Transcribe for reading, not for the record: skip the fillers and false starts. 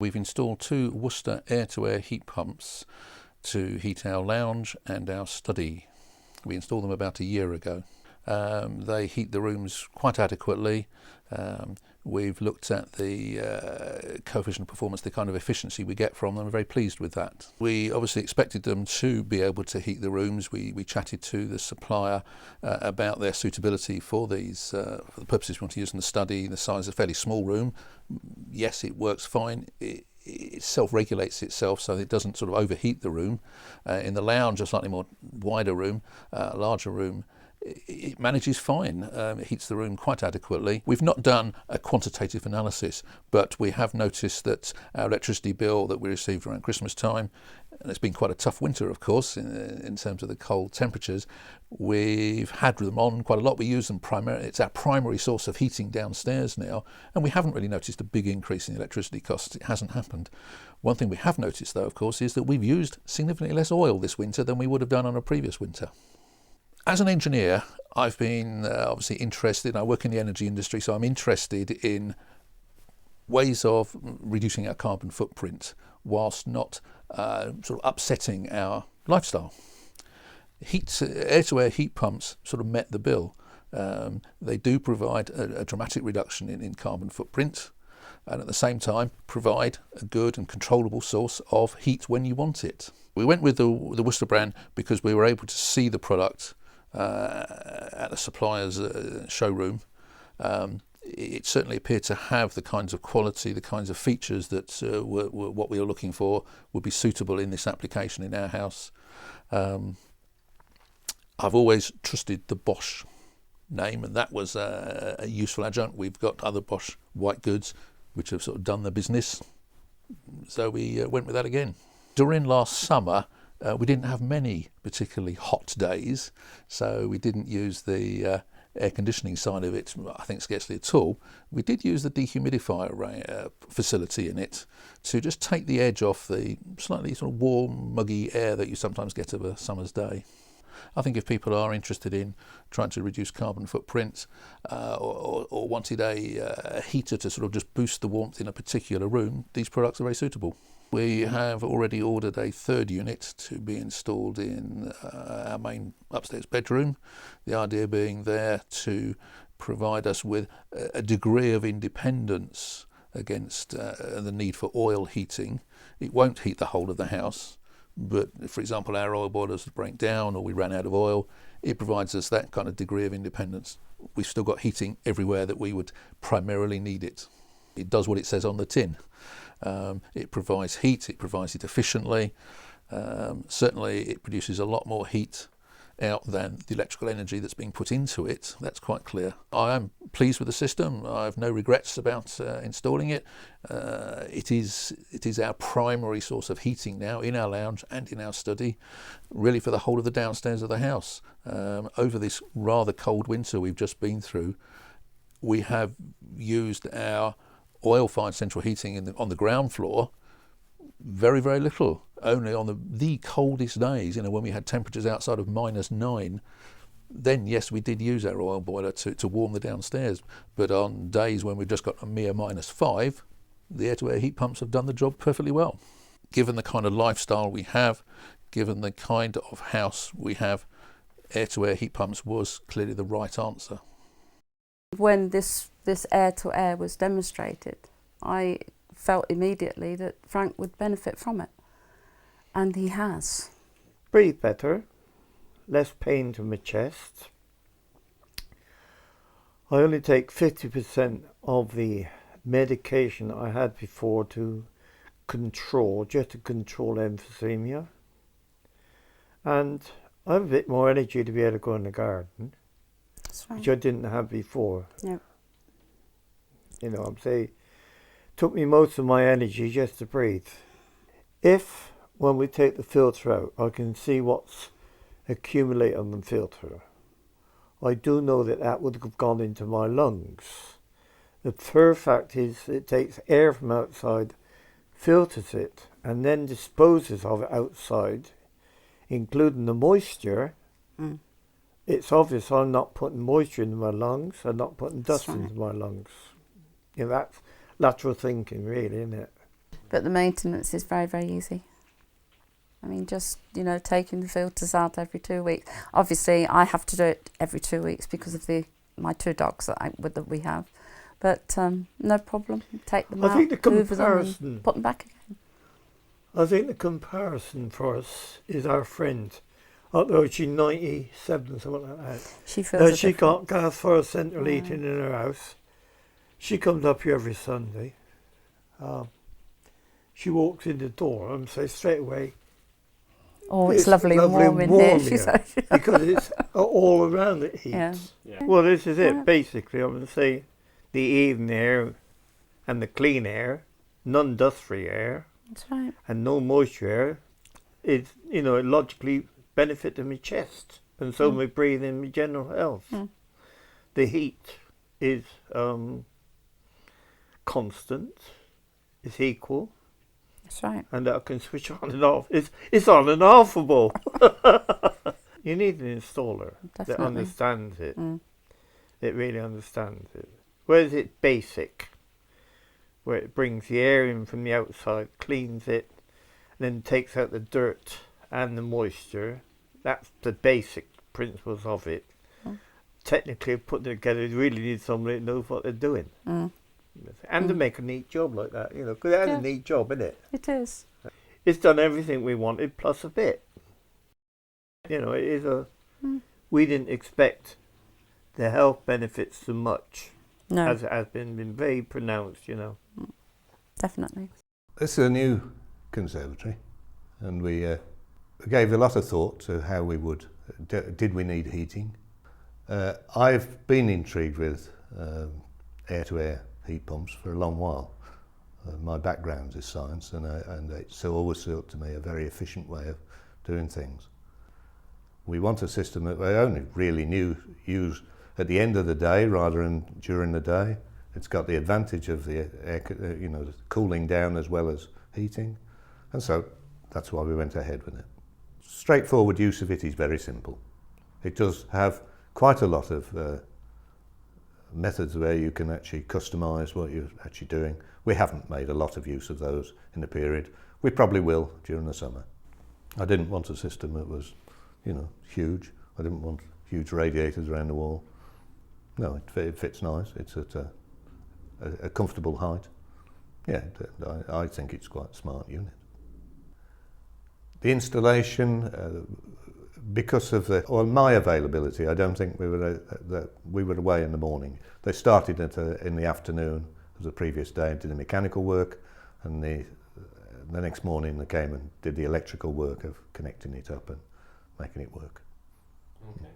We've installed 2 Worcester air-to-air heat pumps to heat our lounge and our study. We installed them about a year ago. They heat the rooms quite adequately. We've looked at the coefficient of performance, the kind of efficiency we get from them. We're very pleased with that. We obviously expected them to be able to heat the rooms. We chatted to the supplier about their suitability for these, for the purposes we want to use in the study. The size is a fairly small room. Yes, it works fine. It self-regulates itself so it doesn't sort of overheat the room. In the lounge, a slightly more wider room, larger room, it manages fine. It heats the room quite adequately. We've not done a quantitative analysis, but we have noticed that our electricity bill that we received around Christmas time, and it's been quite a tough winter, of course, in terms of the cold temperatures. We've had them on quite a lot. We use them primarily. It's our primary source of heating downstairs now, and we haven't really noticed a big increase in electricity costs. It hasn't happened. One thing we have noticed, though, of course, is that we've used significantly less oil this winter than we would have done on a previous winter. As an engineer, I've been obviously interested. I work in the energy industry, so I'm interested in ways of reducing our carbon footprint whilst not sort of upsetting our lifestyle. Air-to-air heat pumps sort of met the bill. They do provide a dramatic reduction in carbon footprint, and at the same time provide a good and controllable source of heat when you want it. We went with the Worcester brand because we were able to see the product at the supplier's showroom. It certainly appeared to have the kinds of quality, the kinds of features that were what we were looking for, would be suitable in this application in our house. I've always trusted the Bosch name, and that was a useful adjunct. We've got other Bosch white goods which have sort of done the business, so we went with that again. During last summer, we didn't have many particularly hot days, so we didn't use the air conditioning side of it, I think scarcely at all. We did use the dehumidifier facility in it to just take the edge off the slightly sort of warm, muggy air that you sometimes get of a summer's day. I think if people are interested in trying to reduce carbon footprint or wanted a heater to sort of just boost the warmth in a particular room, these products are very suitable. We have already ordered a 3rd unit to be installed in our main upstairs bedroom. The idea being there to provide us with a degree of independence against the need for oil heating. It won't heat the whole of the house, but if, for example, our oil boilers break down or we ran out of oil, it provides us that kind of degree of independence. We've still got heating everywhere that we would primarily need it. It does what it says on the tin. It provides heat, it provides it efficiently. Certainly it produces a lot more heat out than the electrical energy that's being put into it. That's quite clear. I am pleased with the system. I have no regrets about installing it. It is our primary source of heating now in our lounge and in our study, really for the whole of the downstairs of the house. Over this rather cold winter we've just been through, we have used our oil-fired central heating on the ground floor very, very little. Only on the coldest days, when we had temperatures outside of -9, then yes, we did use our oil boiler to warm the downstairs. But on days when we've just got a mere -5, the air-to-air heat pumps have done the job perfectly well. Given the kind of lifestyle we have, given the kind of house we have, air-to-air heat pumps was clearly the right answer. When this air-to-air was demonstrated, I felt immediately that Frank would benefit from it, and he has. Breathe better, less pain to my chest. I only take 50% of the medication I had before just to control emphysema. And I have a bit more energy to be able to go in the garden. That's right. Which I didn't have before. No. I'm saying, took me most of my energy just to breathe. If, when we take the filter out, I can see what's accumulated on the filter, I do know that would have gone into my lungs. The third fact is it takes air from outside, filters it, and then disposes of it outside, including the moisture. It's obvious I'm not putting moisture into my lungs. I'm not putting dust into my lungs. That's lateral thinking, really, isn't it? But the maintenance is very, very easy. I mean, just, you know, taking the filters out every 2 weeks. Obviously, I have to do it every 2 weeks because of my 2 dogs that we have. But no problem. Take them out, think the hoover them comparison, and put them back again. I think the comparison for us is our friend. Although she's 97, something like that. She feels She got gas for central heating in her house. She comes up here every Sunday. She walks in the door and says straight away, "Oh, it's lovely and warm in here," she says. because it's all around it heats. Yeah. Yeah. Well, this is it. Yeah. Basically, I'm going to say the even air and the clean air, non-dust-free air, That's right. and no moisture air, is, you know, it logically benefit to my chest and so my breathing, my general health. Mm. The heat is constant, it's equal, That's right. and I can switch on and off. It's on and offable. You need an installer that Definitely. understands it. Mm. It really understands it. Whereas it's basic, where it brings the air in from the outside, cleans it, and then takes out the dirt and the moisture. That's the basic principles of it. Mm. Technically, putting it together, you really need somebody that knows what they're doing. Mm. And to make a neat job like that, you know, because it has Yeah. a neat job, isn't it? It is. It's done everything we wanted, plus a bit. You know, it is Mm. we didn't expect the health benefits so much, No, as it has been very pronounced, you know. definitely. This is a new conservatory, and we gave a lot of thought to how we would, did we need heating? I've been intrigued with air-to-air heat pumps for a long while. My background is science, and it's always felt to me a very efficient way of doing things. We want a system that we only really use at the end of the day rather than during the day. It's got the advantage of the air, the cooling down as well as heating, and so that's why we went ahead with it. Straightforward use of it is very simple. It does have quite a lot of methods where you can actually customise what you're actually doing. We haven't made a lot of use of those in the period. We probably will during the summer. I didn't want a system that was, huge. I didn't want huge radiators around the wall. No, it fits nice. It's at a comfortable height. Yeah, I think it's quite a smart unit. The installation, because of my availability, I don't think we were away in the morning. They started in the afternoon of the previous day and did the mechanical work, and the next morning they came and did the electrical work of connecting it up and making it work. Okay.